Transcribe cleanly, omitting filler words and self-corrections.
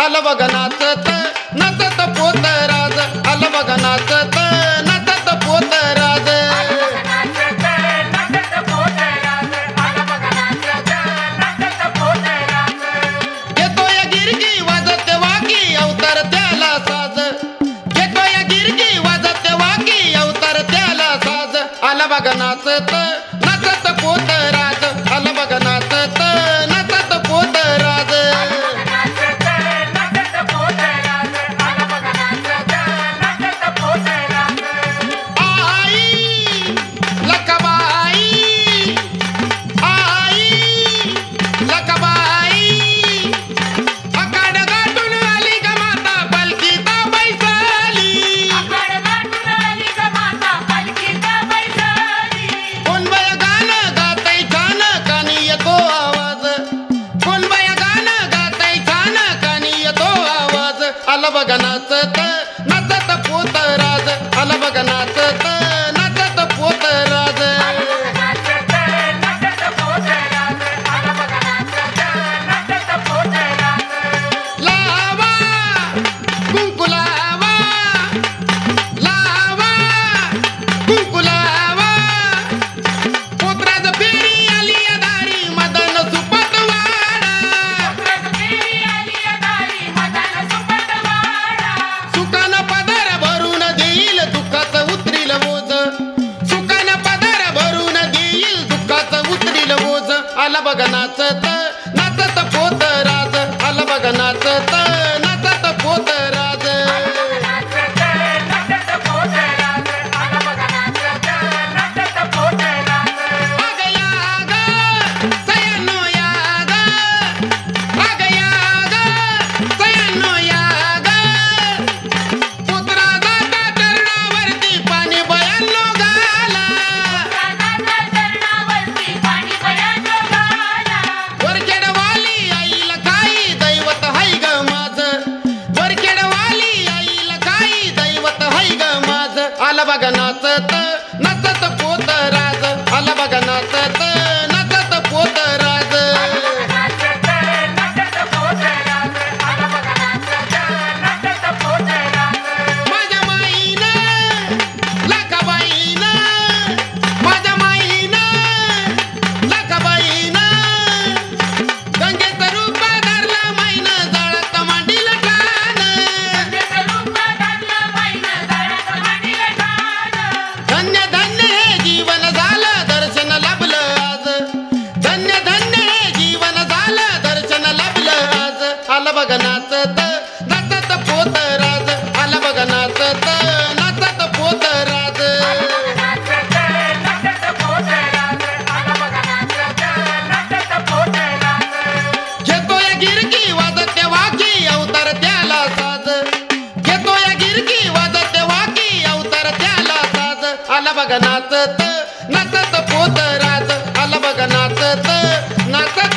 आलं बघ नाचत नाचत पोतराज, आलं बघ नाचत नाचत पोतराज. घेतोय गिरगी वाजत वाकी अवतार त्याला साज, घेतोय गिरगी वाजत वाकी अवतार त्याला साज. आलं बघ नाचत नाचत पोतराज, आलं बघ नाचत नाचत पोतराज. आलं बघ नाचत नाचत पोतराज, आलं बघ नाचत नाचत पोतराज. लावा कुंकू लावा, लावा कुंकू लावा, पोतराज फेरी आली दारी मदन सुपत वाडा. सुकान पदर भरून देईल दुःखाचं उतरील बोज, सुकान पदर भरून देईल दुःखाचं उतरील बोज. आलं बघ नाचत नाचत पोतराज, आलं बघ नाचत नाचत पोतराज. अग या ग सयानो या ग, अग या ग सयानो या ग, पोतराजाच्या चरणावरती पाणी बयानो घाला. वरखेडवाली आईला काही दैवत हाय ग माझं, वरखेडवाली आईला काही दैवत हाय ग माझं. आलं बघ नाचत नाचत पोतराज, आलं बघ नाचत नाचत पोतराज. माझ्या माईनं लाखाबाईनं, माझ्या माईनं लाखाबाईनं, गंगेचं रूप धरलं माईनं जाळत मांडील ठाण. धन्य धन्य हे जीवन झालं दर्शन लाभलं आज, धन्य धन्य हे जीवन झालं दर्शन लाभलं आज. आलं बघ नाचत नाचत पोतराज, आलं बघ नाचत नाचत पोतराज. घेतोय गिरगी वाजत वाकी अवतार त्याला साज, घेतोय गिरगी वाजत वाकी अवतार त्याला साज. आलं बघ नाचत नाचत पोतराज, आलं बघ नाचत नाचत